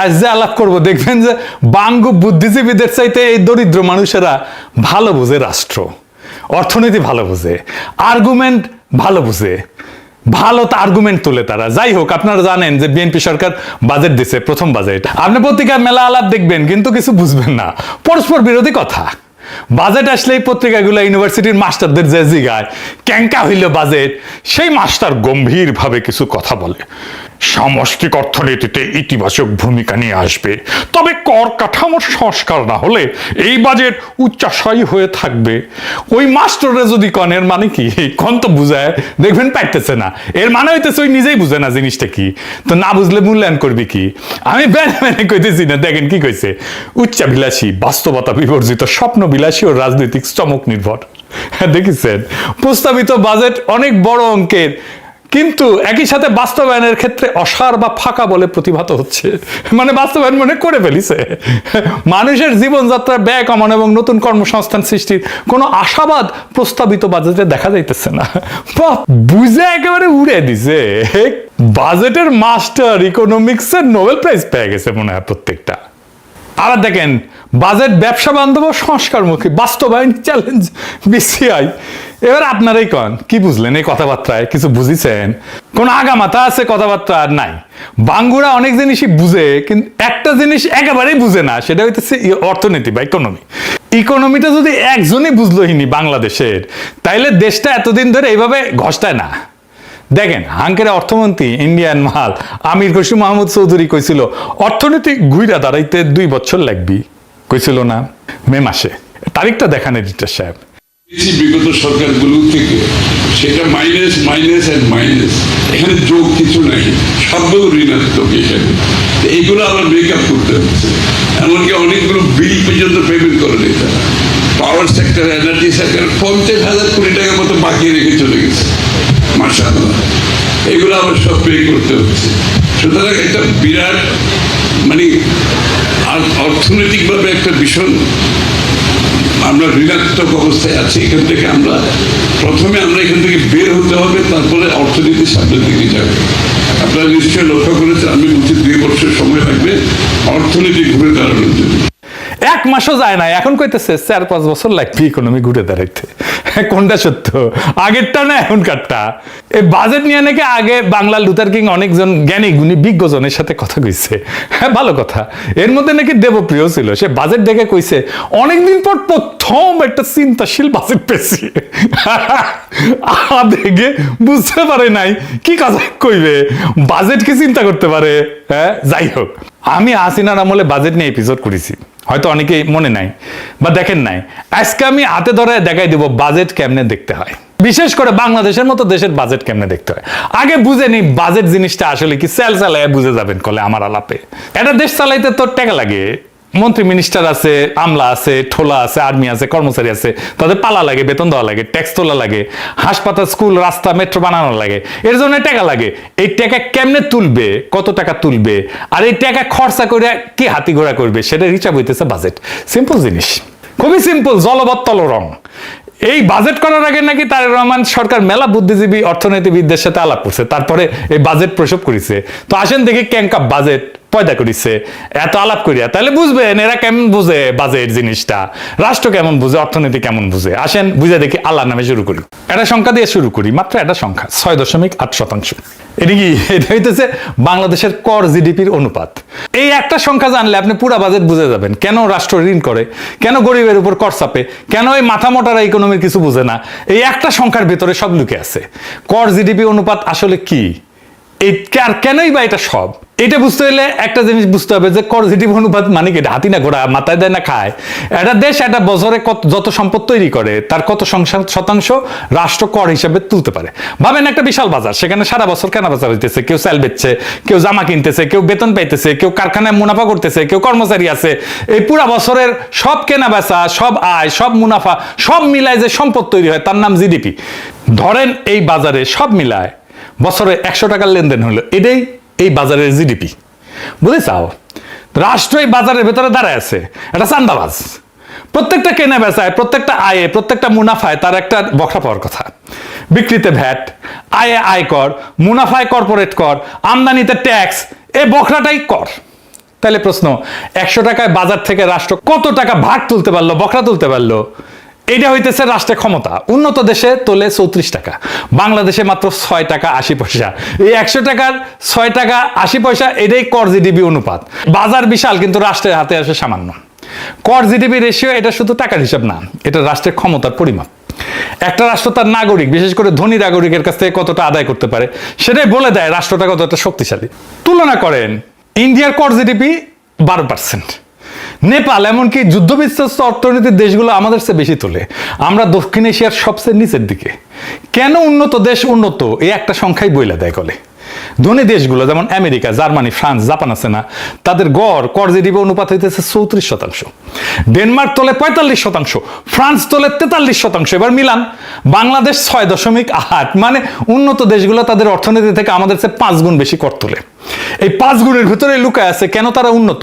আজ যে আলাপ করবো দেখবেন যে বাঙ্গু বুদ্ধিজীবীদের চাইতে এই দরিদ্র মানুষেরা ভালো বুঝে রাষ্ট্র, অর্থনীতি ভালো বুঝে, আর্গুমেন্ট ভালো বুঝে, ভালো তো আর্গুমেন্ট তুলে তারা। যাই হোক, আপনারা জানেন যে বিএনপি সরকার বাজেট দিছে, প্রথম বাজেট। আপনি পত্রিকার মেলা আলাপ দেখবেন কিন্তু কিছু বুঝবেন না, পরস্পর বিরোধী কথা। বাজেট আসলেই পত্রিকাগুলো ইউনিভার্সিটির মাস্টারদের যে জিগায় ক্যাঙ্কা হইল বাজেট, সেই মাস্টার গম্ভীর ভাবে কিছু কথা বলে। সামষ্টিক অর্থনীতিতে ইতিবাচক ভূমিকা নিয়ে আসবে, তবে কর কাঠামোর সংস্কার না হলে এই বাজেট উচ্চাশায়ী হয়ে থাকবে। ওই মাস্টাররা যদি কন এর মানে কি, কন তো বুঝায় দেখবেন পাইতেছে না, এর মানে হইতেছে ওই নিজেই বুঝে না জিনিসটা কি, তো না বুঝলে মূল্যায়ন করবি কি। আমি বেনে কইতেছি না, দেখেন কি কইছে, উচ্চাভিলাষী, বাস্তবতা বিবর্জিত, স্বপ্ন বিলাসী ও রাজনৈতিক চমক নির্ভর। দেখেছেন, প্রস্তাবিত বাজেট অনেক বড় অঙ্কের, কিন্তু একই সাথে বাস্তবায়নের ক্ষেত্রে অসার বা ফাঁকা বলে প্রতিভাত হচ্ছে। মানে বাস্তবায়ন মনে করে ফেলিছে। মানুষের জীবনযাত্রার ব্যয় কমানো এবং নতুন কর্মসংস্থান সৃষ্টির কোনো আশাবাদ প্রস্তাবিত বাজেটে দেখা যাইতেছে না। বুঝে একেবারে উড়ে দিছে। বাজেটের মাস্টার ইকোনমিক্সের নোবেল প্রাইজ পেয়ে গেছে মনে হয় প্রত্যেকটা। আর দেখেন, বাজেট ব্যবসা বান্ধব ও সংস্কারমুখী, বাস্তবায়ন চ্যালেঞ্জ বিসিআই। এবার আপনারাই কন, কি বুঝলেন এই কথাবার্তায়? কিছু বুঝিছেন? কোন আগামাথা আছে কথাবার্তা? আর নাই। বাঙ্গুরা অনেক জিনিসই বুঝে, কিন্তু একটা জিনিস একেবারেই বুঝে না, সেটা হইতেছে অর্থনীতি বা ইকোনমি। ইকোনমিটা যদি একজনই বুঝলোহিনি বাংলাদেশের, তাইলে দেশটা এতদিন ধরে এইভাবে ঘষটায় না। দেখেন, হাঙ্কের অর্থমন্ত্রী ইন্ডিয়ান মাল আমির খসরু মাহমুদ চৌধুরী কইছিল অর্থনীতি ঘুইরা দাঁড়াইতে 2 বছর লাগবি, কইছিল না মে মাসে? তারিখটা দেখান এডিটর সাহেব। বিগত সরকারগুলো থেকে সেটা মাইনাস মাইনাস এন্ড মাইনাস, এখানে যোগ কিছু নাই, সবগুলো ঋণাত্মক। এখানে এইগুলো আবার মেকআপ করতে হচ্ছে, এমনকি অনেকগুলো বিল পর্যন্ত পেমেন্ট করে নেই তারা। পাওয়ার সেক্টর, এনার্জি সেক্টর 50,000 কোটি টাকার মতো বাকি রেখে চলে গেছে। মাশাআল্লাহ, এগুলো আবার সব পে করতে হচ্ছে। সুতরাং একটা বিরাট মানে অর্থনৈতিকভাবে একটা ভীষণ আমরা ঋণাত্মক অবস্থায় আছি। এখান থেকে প্রথমে আমরা এখান থেকে বের হতে হবে, তারপরে অর্থনীতি সামনের দিকে যাবে। আপনারা নিশ্চয়ই লক্ষ্য করেছেন, আমি বলছি 2 বছর সময় লাগবে অর্থনীতি ঘুরে দাঁড়ানোর জন্য। 1 মাসও যায় না, এখন কইতেছে 4-5 বছর লাগবে ইকোনমি ঘুরে দাঁড়াইতে। কোনটা সত্য, আগেরটা না এখনকারটা? এই বাজেট নিয়ে নাকি আগে বাংলা লুথার কিং অনেকজন জ্ঞানী গুণী বিজ্ঞজনের সাথে কথা কইছে। হ্যাঁ, ভালো কথা। এর মধ্যে নাকি দেবপ্রিয় ছিল, সে বাজেট দেখে কইছে অনেকদিন পর প্রথম একটা চিন্তাশীল বাজেট পেয়েছি। দেখে বুঝতে পারে নাই কি কথা কইবে, বাজেট কি চিন্তা করতে পারে? হ্যাঁ, যাই হোক, আমি হাসিনার আমলে বাজেট নিয়ে এপিসোড করেছি, হয়তো অনেকেই মনে নাই বা দেখেন নাই। আজকে আমি হাতে ধরে দেখাই দিব বাজেট কেমনে দেখতে হয়, বিশেষ করে বাংলাদেশের মতো দেশের বাজেট কেমনে দেখতে হয়। আগে বুঝে নি বাজেট জিনিসটা আসলে কি, সেল চালায় বুঝে যাবেন কলে আমার আলাপে। এটা দেশ চালাইতে তোর টাকা লাগে, মন্ত্রী মিনিস্টার আছে, আমলা আছে, ঠোলা আছে, আর্মি আছে, কর্মচারী আছে, তাদের পালা লাগে, বেতন দেওয়া লাগে, ট্যাক্স তোলা লাগে, হাসপাতাল, স্কুল, রাস্তা, মেট্রো বানানো লাগে, এর জন্য টাকা লাগে। এই টাকা কেমনে তুলবে, কত টাকা তুলবে, আর এই টাকা খরচা করে কি হাতি ঘোড়া করবে, সেটার হিসাব হইতেছে বাজেট। সিম্পল জিনিস, খুবই সিম্পল, জলবত্তল রং। এই বাজেট করার আগে নাকি তারেক রহমান সরকার মেলা বুদ্ধিজীবী অর্থনীতিবিদদের সাথে আলাপ করছে, তারপরে এই বাজেট প্রসব করেছে। তো আসেন দেখি ক্যাঙ্কা বাজেট পয়দা করেছে এত আলাপ করিয়া, তাহলে বুঝবেন এরা কেমন বুঝে বাজেট জিনিসটা, রাষ্ট্র কেমন বুঝে, অর্থনীতি কেমন বুঝে। আসেন বুঝে দেখি, আল্লাহর নামে শুরু করি। একটা সংখ্যা দিয়ে শুরু করি, মাত্র একটা সংখ্যা, 6.8%। এটা কি? এটা হইতেছে বাংলাদেশের কর জিডিপির অনুপাত। এই একটা সংখ্যা জানলে আপনি পুরা বাজেট বুঝে যাবেন, কেন রাষ্ট্র ঋণ করে, কেন গরিবের উপর কর চাপে, কেন এই মাথা মোটারা ইকোনমির কিছু বুঝে না। এই একটা সংখ্যার ভেতরে সব লুকে আছে। কর জিডিপি অনুপাত আসলে কি, কেনই বা এটা সব, এটা বুঝতে হলে একটা জিনিস বুঝতে হবে যে কর জিডিপি অনুপাত মানে কি, হাতি না ঘোড়া, মাথায় দেয় না খায়। একটা দেশ একটা বছরে যত সম্পদ তৈরি করে তার কত শতাংশ রাষ্ট্র কর হিসাবে তুলতে পারে। ভাবেন একটা বিশাল বাজার, সেখানে সারা বছর কেনা বেচা হইতেছে, কেউ চাল বেচছে, কেউ জামা কিনতেছে, কেউ বেতন পাইতেছে, কেউ কারখানায় মুনাফা করতেছে, কেউ কর্মচারী আছে। এই পুরা বছরের সব কেনা বেচা, সব আয়, সব মুনাফা, সব মিলায় যে সম্পদ তৈরি হয় তার নাম জিডিপি। ধরেন এই বাজারে সব মিলায় বছরে 100 টাকার লেনদেন হলো, এটাই এই বাজারের জিডিপি। বুঝে চাও, রাষ্ট্র এই বাজারের ভেতরে দাঁড়ায় আছে, এটা চান্দাবাজ। প্রত্যেকটা কেনা বেচায়, প্রত্যেকটা আয়ে, প্রত্যেকটা মুনাফায় তার একটা বকরা পাওয়ার কথা। বিক্রিতে ভ্যাট, আয়ে আয়কর, মুনাফায় কর্পোরেট কর, আমদানিতে ট্যাক্স, এই বকরাটাই কর। তাহলে প্রশ্ন, 100 টাকায় বাজার থেকে রাষ্ট্র কত টাকা ভাগ তুলতে পারলো, বকরা তুলতে পারলো? এটা হইতেছে রাষ্ট্রের ক্ষমতা। উন্নত দেশে তোলে 34 টাকা, বাংলাদেশে মাত্র 6 টাকা 80 পয়সা। এই 100 টাকার 6 টাকা 80 পয়সা, এটাই কর জিডিপি অনুপাত। বাজার বিশাল, কিন্তু রাষ্ট্রের হাতে আসে সামান্য। কর জিডিপি রেশিও এটা শুধু টাকার হিসাব না, এটা রাষ্ট্রের ক্ষমতার পরিমাপ। একটা রাষ্ট্র তার নাগরিক, বিশেষ করে ধনী নাগরিকের কাছ থেকে কতটা আদায় করতে পারে, সেটাই বলে দেয় রাষ্ট্রটা কতটা শক্তিশালী। তুলনা করেন, ইন্ডিয়ার কর জিডিপি 12%, নেপাল এমনকি যুদ্ধবিধ্বস্ত অর্থনীতির দেশগুলো আমাদের চেয়ে বেশি তোলে। আমরা দক্ষিণ এশিয়ার সবচেয়ে নিচের দিকে। কেন উন্নত দেশ উন্নত, এই একটা সংখ্যাই বইলা দেয় কলে। ধনী দেশগুলো যেমন আমেরিকা, জার্মানি, ফ্রান্স, জাপান আছে না, তাদের গড় কর জিডিপি অনুপাত হইতেছে 34%। ডেনমার্ক তোলে 45%, ফ্রান্স তোলে 43%। এবার মিলান, বাংলাদেশ 6.8, মানে উন্নত দেশগুলো তাদের অর্থনীতি থেকে আমাদের চেয়ে 5 গুণ বেশি কর তোলে। এই 5 গুণের ভিতরে লুকায় আছে কেন তারা উন্নত।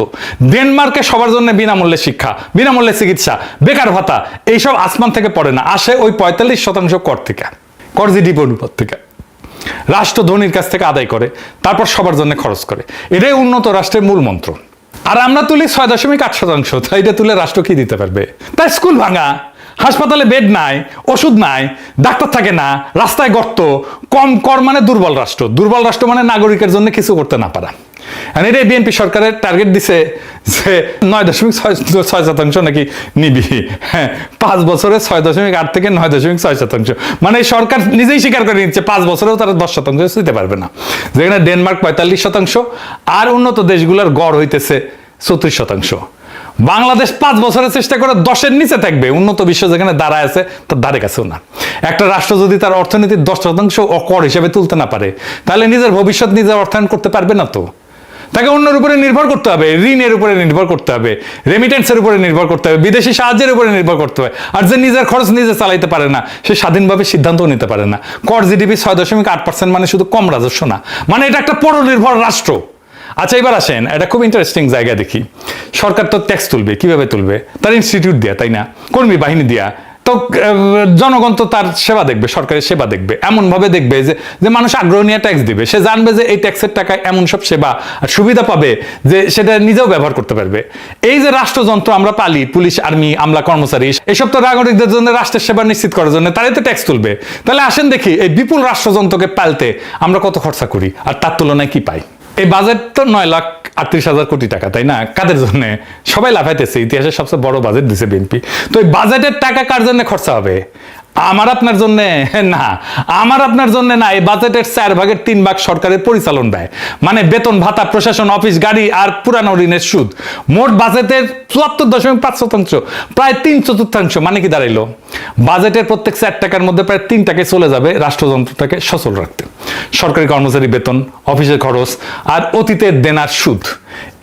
ডেনমার্কে সবার জন্য বিনামূল্যে শিক্ষা, বিনামূল্যে চিকিৎসা, বেকার ভাতা, এইসব আসমান থেকে পড়ে না, আসে ওই 45% কর থেকে, কর জিডিপি অনুপাত থেকে। রাষ্ট্র ধনীর কাছ থেকে আদায় করে, তারপর সবার জন্য খরচ করে। এটাই উন্নত রাষ্ট্রের মূল মন্ত্র। আর আমরা তুলি 6.8%। তাই এটা তুলে রাষ্ট্র কি দিতে পারবে? তাই স্কুল ভাঙা, হাসপাতালে বেড নাই, ওষুধ নাই, ডাক্তার থাকে না, রাস্তায় গর্ত, কম কর মানে দুর্বল রাষ্ট্র। দুর্বল রাষ্ট্র মানে নাগরিকের জন্য কিছু করতে না পারা। আর এটাই বিএনপি সরকারের টার্গেট দিছে যে 9.6% নাকি নিবি। হ্যাঁ, 5 বছরে 6.8 থেকে 9.6%। মানে সরকার নিজেই স্বীকার করে নিচ্ছে 5 বছরেও তারা 10% দিতে পারবে না। যেখানে ডেনমার্ক 45% আর উন্নত দেশগুলোর গড় হইতেছে 34%। বাংলাদেশ 5 বছরের চেষ্টা করে 10-এর নিচে থাকবে, উন্নত বিশ্ব যেখানে দাঁড়ায় আছে তার ধারে কাছেও না। একটা রাষ্ট্র যদি তার অর্থনীতির 10% কর হিসেবে তুলতে না পারে, তাহলে নিজের ভবিষ্যৎ নিজের অর্থায়ন করতে পারবে না। তো তাকে অন্যের উপরে নির্ভর করতে হবে, ঋণের উপরে নির্ভর করতে হবে, রেমিটেন্সের উপরে নির্ভর করতে হবে, বিদেশি সাহায্যের উপরে নির্ভর করতে হবে। আর যে নিজের খরচ নিজে চালাইতে পারে না, সে স্বাধীনভাবে সিদ্ধান্তও নিতে পারে না। কর জিডিপি 6.8% মানে শুধু কম রাজস্ব না, মানে এটা একটা পরনির্ভর রাষ্ট্র। আচ্ছা, এবার আসেন, এটা খুব ইন্টারেস্টিং জায়গা দেখি। সরকার তো ট্যাক্স তুলবে, কিভাবে তুলবে? তার ইনস্টিটিউট দিয়া, তাই না? কর্মী বাহিনী দিয়া। তো জনগণ তো তার সেবা দেখবে, সরকারের সেবা দেখবে, এমন ভাবে দেখবে যে মানুষ আগ্রহ নিয়ে ট্যাক্স দিবে। সে জানবে যে এই ট্যাক্সের টাকায় এমন সব সেবা আর সুবিধা পাবে যে সেটা নিজেও ব্যবহার করতে পারবে। এই যে রাষ্ট্রযন্ত্র আমরা পালি, পুলিশ, আর্মি, আমলা, কর্মচারী, এসব তো নাগরিকদের জন্য রাষ্ট্রের সেবা নিশ্চিত করার জন্য, তারাই তো ট্যাক্স তুলবে। তাহলে আসেন দেখি এই বিপুল রাষ্ট্রযন্ত্রকে পালতে আমরা কত খরচা করি আর তার তুলনায় কি পাই। এই বাজেট তো 9,38,000 কোটি টাকা, তাই না? কাদের জন্য? সবাই লাফাইতেছে, ইতিহাসের সবচেয়ে বড় বাজেট দিছে বিএনপি। তো এই বাজেটের টাকা কার জন্য খরচা হবে? আমার আপনার জন্য না, আমার আপনার জন্য না। এই বাজেটের 4/3 সরকারের পরিচালন ব্যয়, মানে বেতন ভাতা, প্রশাসন, অফিস, গাড়ি আর পুরানো ঋণের সুদ। মোট বাজেটের 74.5%, প্রায় 3/4। মানে কি দাঁড়াইলো? বাজেটের প্রত্যেক 4 টাকার মধ্যে প্রায় 3 টাকায় চলে যাবে রাষ্ট্রযন্ত্রটাকে সচল রাখতে। সরকারি কর্মচারী বেতন, অফিসের খরচ আর অতীতের দেনার সুদ।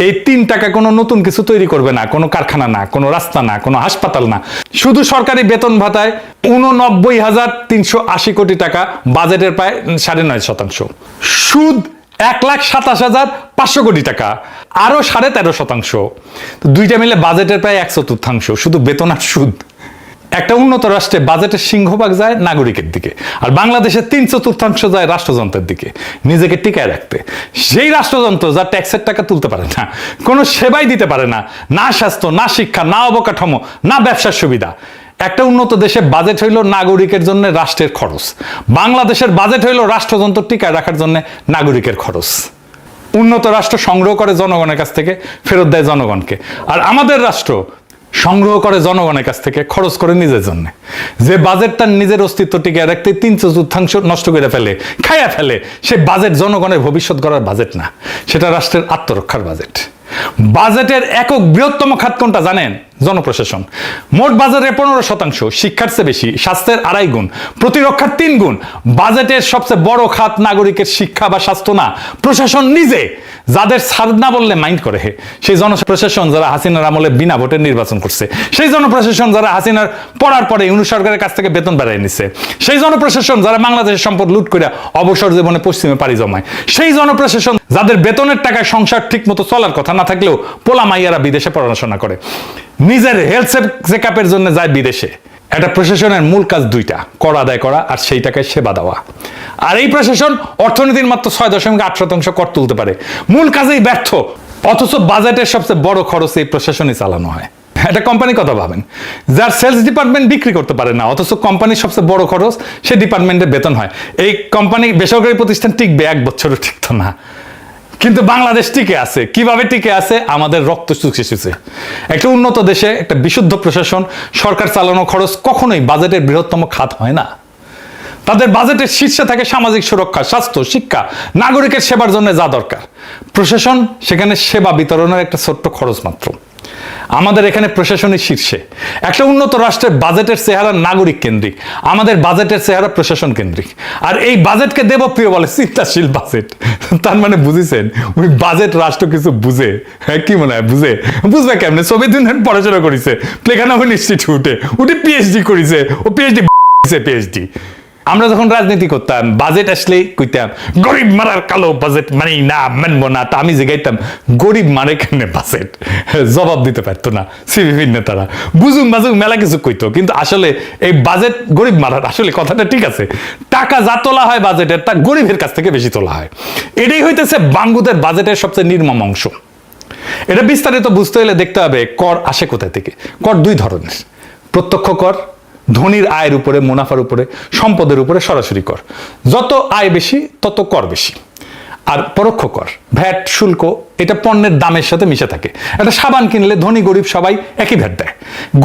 এই 3 টাকা কোনো নতুন কিছু তৈরি করবে না, কোনো কারখানা না, কোনো রাস্তা না, কোনো হাসপাতাল না। শুধু সরকারি বেতন ভাতায় 89,380 কোটি টাকা, বাজেটের প্রায় 9.5%। সুদ 1,27,500 কোটি টাকা, আরো 13.5%। তো দুইটা মিলে বাজেটের প্রায় 1/4 শুধু বেতন আর সুদ। একটা উন্নত রাষ্ট্রে বাজেটের সিংহভাগ যায় নাগরিকের দিকে, আর বাংলাদেশের 3/4 যায় রাষ্ট্রযন্ত্রের দিকে, নিজেকে টিকায় রাখতে। সেই রাষ্ট্রযন্ত্র যা ট্যাক্সের টাকা তুলতে পারে না, কোনো সেবাই দিতে পারে না, না স্বাস্থ্য, না শিক্ষা, না অবকাঠামো, না ব্যবসার সুবিধা। একটা উন্নত দেশে বাজেট হইল নাগরিকের জন্য রাষ্ট্রের খরচ, বাংলাদেশের বাজেট হইল রাষ্ট্রযন্ত্র টিকায় রাখার জন্য নাগরিকের খরচ। উন্নত রাষ্ট্র সংগ্রহ করে জনগণের কাছ থেকে, ফেরত দেয় জনগণকে। আর আমাদের রাষ্ট্র সংগ্রহ করে জনগণের কাছ থেকে, খরচ করে নিজের জন্য। যে বাজেট তার নিজের অস্তিত্ব টিকে রাখতে 3/4 নষ্ট করে ফেলে, খাইয়া ফেলে, সে বাজেট জনগণের ভবিষ্যৎ গড়ার বাজেট না, সেটা রাষ্ট্রের আত্মরক্ষার বাজেট। বাজেটের একক বৃহত্তম খাত কোনটা জানেন? জনপ্রশাসন। মোট বাজেটের 15%, শিক্ষার চেয়ে বেশি, স্বাস্থ্যের 2.5 গুণ, প্রতিরক্ষার 3 গুণ। বাজেটের সবচেয়ে বড় খাত নাগরিকের শিক্ষা বা স্বাস্থ্য না, প্রশাসন নিজে। যাদের ছাড় না বললে মাইন্ড করে, সেই জনপ্রশাসন যারা হাসিনার আমলে বিনা ভোটে নির্বাচন করছে, সেই জনপ্রশাসন যারা হাসিনার পড়ার পরে ইউনূস সরকারের কাছ থেকে বেতন বাড়ায় নিছে, সেই জনপ্রশাসন যারা বাংলাদেশের সম্পদ লুট করে অবসর জীবনে পশ্চিমে পাড়ি জমায়, সেই জনপ্রশাসন যাদের বেতনের টাকায় সংসার ঠিক মতো চলার কথা না থাকলেও পোলা মাইয়ারা বিদেশে পড়াশোনা করে, নিজের হেলথ চেকআপের জন্য যায় বিদেশে। একটা প্রশাসনের মূল কাজ 2টা, কর আদায় করা আর সেই টাকায় সেবা দেওয়া। আর এই প্রশাসন অর্থনীতির মাত্র 6.8% কর তুলতে পারে, মূল কাজেই ব্যর্থ। অথচ বাজেটের সবচেয়ে বড় খরচ এই প্রশাসনই চালানো হয়। একটা কোম্পানির কথা ভাবেন, যার সেলস ডিপার্টমেন্ট বিক্রি করতে পারে না, অথচ কোম্পানির সবচেয়ে বড় খরচ সেই ডিপার্টমেন্টের বেতন হয়। এই কোম্পানি, বেসরকারি প্রতিষ্ঠান টিকবে 1 বছরও টিকতো না, কিন্তু বাংলাদেশ টিকে আছে। কিভাবে টিকে আছে? আমাদের রক্ত চুষেছে। একটা উন্নত দেশে একটা বিশুদ্ধ প্রশাসন, সরকার চালানো খরচ কখনোই বাজেটের বৃহত্তম খাত হয় না। তাদের বাজেটের শীর্ষে থাকে সামাজিক সুরক্ষা, স্বাস্থ্য, শিক্ষা, নাগরিকের সেবার জন্য যা দরকার। প্রশাসন সেখানে সেবা বিতরণের একটা ছোট্ট খরচ মাত্র। আমাদের এখানে প্রশাসনের শীর্ষে। একটা উন্নত রাষ্ট্রের বাজেটের চেহারা নাগরিক কেন্দ্রিক, আমাদের বাজেটের চেহারা প্রশাসন কেন্দ্রিক। আর এই বাজেটকে দেবপ্রিয় বলে চিন্তাশীল বাজেট। তার মানে বুঝেছেন, ওই বাজেট রাষ্ট্র কিছু বুঝে। হ্যাঁ, কি মনে হয় বুঝে? বুঝবে কেমনে? সোভিয়েত ইউনিয়ন পড়াশোনা করেছে প্লেখানগর ইনস্টিটিউটে, উঠে পিএইচডি করেছে, ও পিএইচডি। আমরা যখন রাজনীতি করতাম, বাজেট আসলেই কইতাম গরিব মারার কালো বাজেট মানি না, মানবো না। তা আমি জিগাইতাম গরিব মারে কেন বাজেট? জবাব দিতে পারতো না সিপিবি নেতারা। বুঝুম বাজুম মেলা কিছু কইতো, কিন্তু আসলে এই বাজেট গরিব মারার। আসলে কথাটা ঠিক আছে, টাকা যা তোলা হয় বাজেটের, তা গরিবের কাছ থেকে বেশি তোলা হয়। এটাই হইতেছে বাঙ্গুদের বাজেটের সবচেয়ে নির্মম অংশ। এটা বিস্তারিত বুঝতে হলে দেখতে হবে কর আসে কোথায় থেকে। কর 2 ধরনের: প্রত্যক্ষ কর, ধনীর আয়ের উপরে, মুনাফার উপরে, সম্পদের উপরে সরাসরি কর। যত আয় বেশি তত কর বেশি। আর পরোক্ষ কর, ভ্যাট, শুল্ক, এটা পণ্যের দামের সাথে মিশে থাকে। একটা সাবান কিনলে ধনী গরিব সবাই একই ভ্যাট দেয়।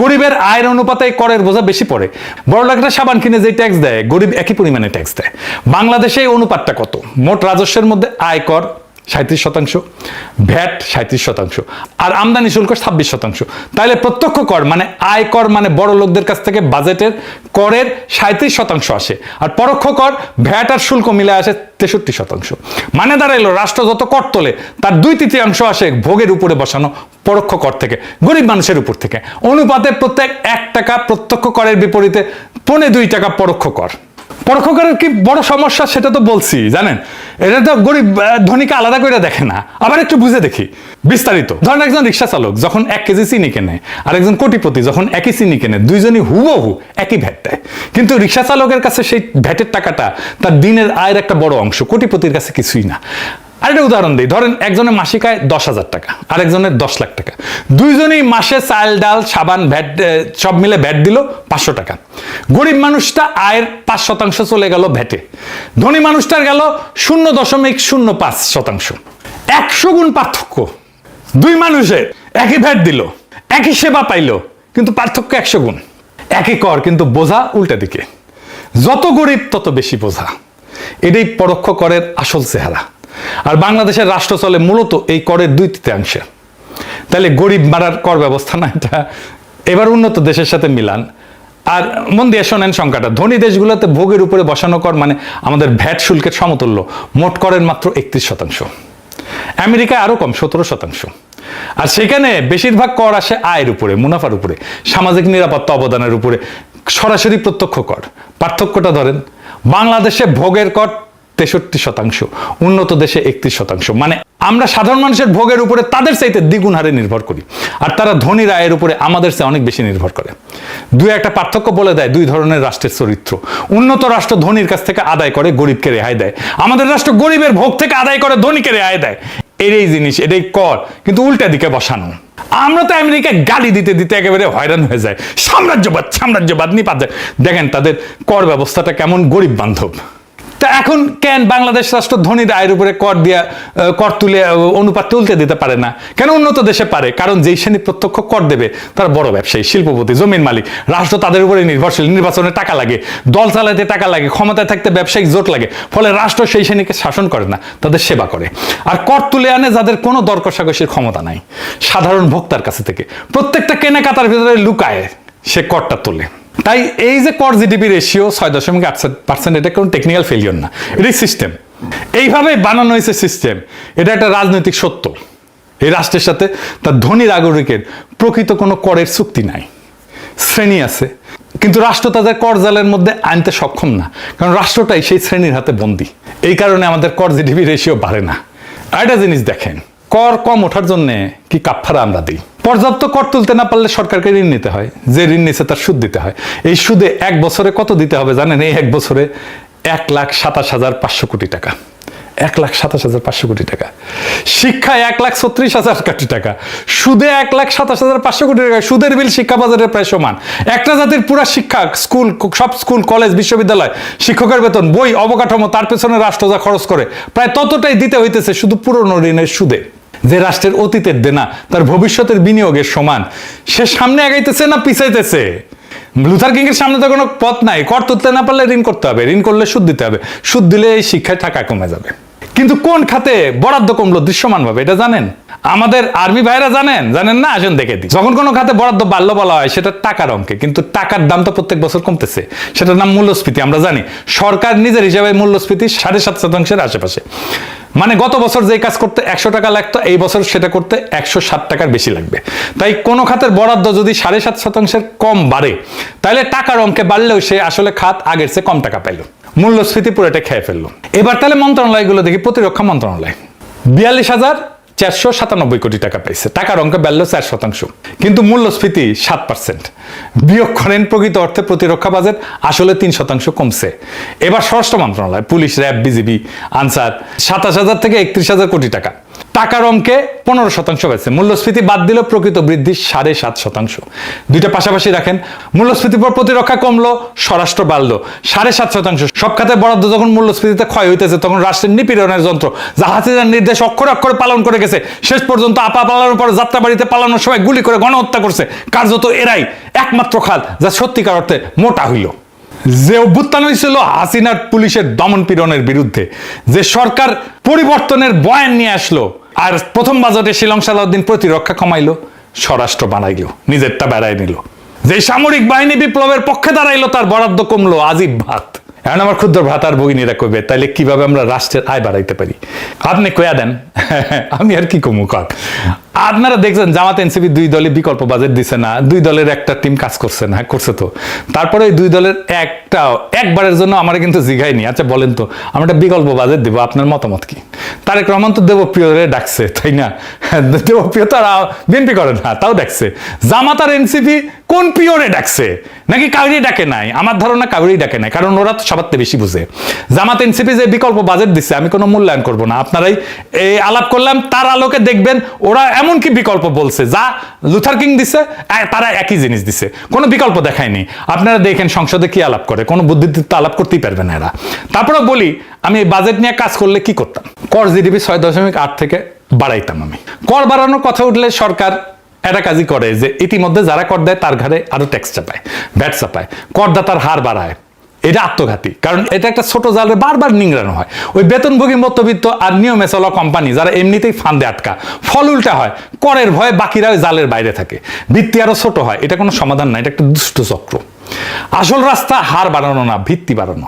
গরিবের আয়ের অনুপাতে করের বোঝা বেশি পড়ে। বড়লোকরা সাবান কিনে যে ট্যাক্স দেয়, গরিব একই পরিমাণে ট্যাক্স দেয়। বাংলাদেশে এই অনুপাতটা কত? মোট রাজস্বের মধ্যে আয়কর 37%, ভ্যাট 37%, আর আমদানি শুল্ক 26%। তাহলে প্রত্যক্ষ কর মানে আয়কর, মানে বড় লোকদের কাছ থেকে বাজেটের করের 37% আসে। আর পরোক্ষ কর, ভ্যাট আর শুল্ক মিলে আসে 63%। মানে দাঁড়াইলো রাষ্ট্র যত কর তোলে তার 2/3 আসে ভোগের উপরে বসানো পরোক্ষ কর থেকে, গরিব মানুষের উপর থেকে। অনুপাতে প্রত্যেক 1 টাকা প্রত্যক্ষ করের বিপরীতে 2.25 টাকা পরোক্ষ কর। পরোক্ষ করের কি বড় সমস্যা সেটা তো বলছি, জানেন। এটা তো গরিব ধনীকে আলাদা করে দেখে না। আবার একটু বুঝে দেখি বিস্তারিত। ধরেন একজন রিক্সা চালক যখন 1 কেজি চিনি কেনে, আর একজন কোটিপতি যখন একই চিনি কেনে, দুইজনই হুবহু একই ভ্যাট দেয়। কিন্তু রিক্সা চালকের কাছে সেই ভ্যাটের টাকাটা তার দিনের আয়ের একটা বড় অংশ, কোটিপতির কাছে কিছুই না। আরেকটা উদাহরণ দিই, ধরেন একজনের মাসিক আয় 10,000 টাকা, আর একজনের 10 লাখ টাকা। দুইজনই মাসে চাল, ডাল, সাবান, ভ্যাট সব মিলে ভ্যাট দিল 500 টাকা। গরিব মানুষটা আয়ের 5% চলে গেল ভ্যাটে, ধনী মানুষটার গেল 0.05%। 100 গুণ পার্থক্য। দুই মানুষে একই ভ্যাট দিল, একই সেবা পাইল, কিন্তু পার্থক্য 100 গুণ। একই কর, কিন্তু বোঝা উল্টা দিকে। যত গরিব তত বেশি বোঝা। এটাই পরোক্ষ করের আসল চেহারা। আর বাংলাদেশের রাষ্ট্র চলে মূলত এই করের 2/3। তাহলে গরিব মারার কর ব্যবস্থা না এটা? এবার উন্নত দেশের সাথে মিলান, আর মন দিয়ে শোনেন সংখ্যাটা। ধনী দেশগুলোতে ভোগের উপরে বসানো কর মানে আমাদের ভ্যাট শুল্কের সমতুল্য, মোট করের মাত্র 31%। আমেরিকায় আরো কম, 17%। আর সেখানে বেশিরভাগ কর আসে আয়ের উপরে, মুনাফার উপরে, সামাজিক নিরাপত্তা অবদানের উপরে, সরাসরি প্রত্যক্ষ কর। পার্থক্যটা ধরেন, বাংলাদেশে ভোগের কর 63%, উন্নত দেশে 31%। মানে আমরা সাধারণ মানুষের ভোগের উপরে তাদের চাইতে দ্বিগুণ হারে নির্ভর করি, আর তারা ধনীর আয়ের উপরে আমাদের চেয়ে অনেক বেশি নির্ভর করে। একটা পার্থক্য বলে দেয় 2 ধরনের রাষ্ট্রের চরিত্র। উন্নত রাষ্ট্র ধনীর কাছ থেকে আদায় করে, গরিবকে রেহাই দেয়। আমাদের রাষ্ট্র গরিবের ভোগ থেকে আদায় করে, ধনীকে রেহাই দেয়। এটাই জিনিস, এটাই কর, কিন্তু উল্টা দিকে বসানো। আমরা তো আমেরিকায় গালি দিতে দিতে একেবারে হয়রান হয়ে যায়। সাম্রাজ্যবাদ নিপাত যায়। দেখেন তাদের কর ব্যবস্থাটা কেমন গরিব বান্ধব। তা এখন কেন বাংলাদেশ রাষ্ট্র ধনীর আয়ের উপরে কর তুলে অনুপাত তুলতে দিতে পারে না? কেন উন্নত দেশে পারে? কারণ যেই শ্রেণী প্রত্যক্ষ কর দেবে তারা বড় ব্যবসায়ী, শিল্পপতি, জমির মালিক। রাষ্ট্র তাদের উপরে নির্ভরশীল। নির্বাচনে টাকা লাগে, দল চালাতে টাকা লাগে, ক্ষমতায় থাকতে ব্যবসায়িক জোট লাগে। ফলে রাষ্ট্র সেই শ্রেণীকে শাসন করে না, তাদের সেবা করে। আর কর তুলে আনে যাদের কোনো দর কষাকষির ক্ষমতা নাই, সাধারণ ভোক্তার কাছে থেকে। প্রত্যেকটা কেনাকাটার ভিতরে লুকায় সে করটা তোলে। তাই এই যে কর জিডিপি রেশিও 6.8%, এটা কোনো টেকনিক্যাল ফেলিওর না, এটাই সিস্টেম। এইভাবে বানানো হয়েছে সিস্টেম। এটা একটা রাজনৈতিক সত্য। এই রাষ্ট্রের সাথে তার ধনী নাগরিকের প্রকৃত কোনো করের চুক্তি নাই। শ্রেণী আছে, কিন্তু রাষ্ট্র তাদের কর জালের মধ্যে আনতে সক্ষম না, কারণ রাষ্ট্রটাই সেই শ্রেণীর হাতে বন্দী। এই কারণে আমাদের কর জিডিপি রেশিও বাড়ে না। আরেকটা জিনিস দেখেন, কর কম ওঠার জন্য কি কাফারা আমরা দিই। পর্যাপ্ত কর তুলতে না পারলে সরকারকে ঋণ নিতে হয়, যে ঋণ নিচ্ছে তার সুদ দিতে হয়। এই সুদে 1 বছরে কত দিতে হবে জানেন? এই 1 বছরে 1,27,500 কোটি টাকা। 1,27,500 কোটি টাকা, শিক্ষায় 1,36,000 কোটি টাকা, সুদে 1,27,500 কোটি টাকা, সুদের বিল শিক্ষা বাজারের প্রায় সমান। একটা জাতির পুরা শিক্ষা, স্কুল, সব স্কুল, কলেজ, বিশ্ববিদ্যালয়, শিক্ষকের বেতন, বই, অবকাঠামো, তার পেছনে রাষ্ট্র যা খরচ করে প্রায় ততটাই দিতে হইতেছে শুধু পুরনো ঋণের সুদে। যে রাষ্ট্রের অতীতের দেনা তার ভবিষ্যতের বিনিয়োগের সমান, সে সামনে আগাইতেছে না পিছাইতেছে? লুথার কিং এর সামনে তো কোনো পথ নাই। কর তুলতে না পারলে ঋণ করতে হবে, ঋণ করলে সুদ দিতে হবে, সুদ দিলে এই শিক্ষায় টাকা কমে যাবে। কিন্তু কোন খাতে বরাদ্দ কমলো দৃশ্যমান ভাবে এটা জানেন? আমাদের আর্মি ভাইরা জানেন না? আসেন দেখে দিই। যখন কোনো খাতে বরাদ্দ বাড়লো বলা হয় সেটা টাকার অঙ্কে, কিন্তু টাকার দাম তো প্রত্যেক বছর কমতেছে। সেটার নাম মূল্যস্ফীতি। আমরা জানি সরকার নিজের হিসাবে মূল্যস্ফীতি 7.5% আশেপাশে। মানে গত বছর যে কাজ করতে 100 টাকা লাগতো, এই বছর সেটা করতে 160 টাকার বেশি লাগবে। তাই কোনো খাতের বরাদ্দ যদি 7.5% কম বাড়ে, তাহলে টাকার অঙ্কে বাড়লেও সে আসলে খাত আগের চেয়ে কম টাকা পাইল, মূল্যস্ফীতি পুরোটা খেয়ে ফেললো। এবার তাহলে মন্ত্রণালয়গুলো দেখি। প্রতিরক্ষা মন্ত্রণালয় 42,497 কোটি টাকা পাইছে, টাকার অঙ্কে বাড়লো 4%, কিন্তু মূল্যস্ফীতি 7%। বিয়োগ করেন প্রকৃত অর্থে প্রতিরক্ষা বাজেট আসলে 3% কমছে। এবার স্বরাষ্ট্র মন্ত্রণালয়, পুলিশ, র্যাব, বিজিবি, আনসার 27,000 থেকে 31,000 কোটি টাকা, টাকার অঙ্কে 15% পাইছে। মূল্যস্ফীতি বাদ দিল প্রকৃত বৃদ্ধি 7.5%। দুইটা পাশাপাশি রাখেন, মূল্যস্ফীতির পর প্রতিরক্ষা কমলো, স্বরাষ্ট্র বাড়লো 7.5%। সব খাতে বরাদ্দ যখন মূল্যস্ফীতিতে ক্ষয় হইতেছে, তখন রাষ্ট্রের নিপীড়নের যন্ত্র যা হাসিনার নির্দেশ অক্ষরে অক্ষরে পালন করে গেছে, শেষ পর্যন্ত আপা পালানোর পর যাত্রাবাড়িতে পালানোর সময় গুলি করে গণহত্যা করছে, কার্যত এরাই একমাত্র খাত যা সত্যিকার অর্থে মোটা হইল। যে অভ্যুত্থান হয়েছিল হাসিনার পুলিশের দমন পীড়নের বিরুদ্ধে, যে সরকার পরিবর্তনের বয়ান নিয়ে আসলো, আর প্রথম বাজেটে শিলং সালাউদ্দিন প্রতিরক্ষা কমাইলো, স্বরাষ্ট্র বানাইলো, নিজেরটা বেড়াই নিল। যে সামরিক বাহিনী বিপ্লবের পক্ষে দাঁড়াইলো, তার বরাদ্দ কমলো আজিব ভাত। এখন আমার ক্ষুদ্র ভ্রাতার ভগিনীরা কইবে, তাইলে কিভাবে আমরা রাষ্ট্রের আয় বাড়াইতে পারি? আপনি কয়া দেন, আমি আর কি কমু কাক। আপনারা দেখছেন জামাত এনসিপি দুই দলে বিকল্প বাজেট দিছে না, দুই দলের একটা টিম কাজ করছে না, করছে তো। তারপরে এই দুই দলের একবারের জন্য আমার কিন্তু জিগাইনি, আচ্ছা বলেন তো আমরা একটা বিকল্প বাজেট দিব, আপনার মতামত কি? তারেক রহমান তো দেবপ্রিয়রে ডাকছে, তাই না? দেবপ্রিয় তো বিএনপি করে না, তাও ডাকছে। জামাত আর এনসিপি কোন পিওরে ডাকছে? নাকি কাউরি ডাকে নাই? আমার ধারণা কাউরি ডাকে নাই, কারণ ওরা তো সবার থেকে বেশি বুঝে। জামাত এনসিপি যে বিকল্প বাজেট দিচ্ছে আমি কোনো মূল্যায়ন করব না, আপনারাই এই আলাপ করলাম, তার আলোকে দেখবেন ওরা এমন কি বিকল্প বলছে যা লুথার কিং দিছে, তারা একই জিনিস দিছে, কোনো বিকল্প দেখায়নি। আপনারা দেখেন সংসদে কি আলাপ করে, কোনো বুদ্ধিদীপ্ত আলাপ করতেই পারবে না এরা। তারপরে বলি, আমি এই বাজেট নিয়ে কাজ করলে কি করতাম? কর জিডিপি 6.8 থেকে বাড়াইতাম। আমি কর বাড়ানোর কথা উঠলে সরকার একটা কাজই করে যে ইতিমধ্যে যারা কর দেয় তার ঘরে আরো ট্যাক্স চাপায়, ভ্যাট চাপায়, করদাতার হার বাড়ায়। এটা আত্মঘাতী, কারণ এটা একটা ছোট জালে বারবার নিংড়ানো হয়। ওই বেতনভোগী মধ্যবিত্ত আর নিয়মে চলা কোম্পানি যারা এমনিতেই ফান্দে আটকা, ফল উল্টা হয়, করের ভয়ে বাকিরা ওই জালের বাইরে থাকে, ভিত্তি আরো ছোট হয়। এটা কোনো সমাধান না, এটা একটা দুষ্ট চক্র। আসল রাস্তা হার বাড়ানো না, ভিত্তি বাড়ানো।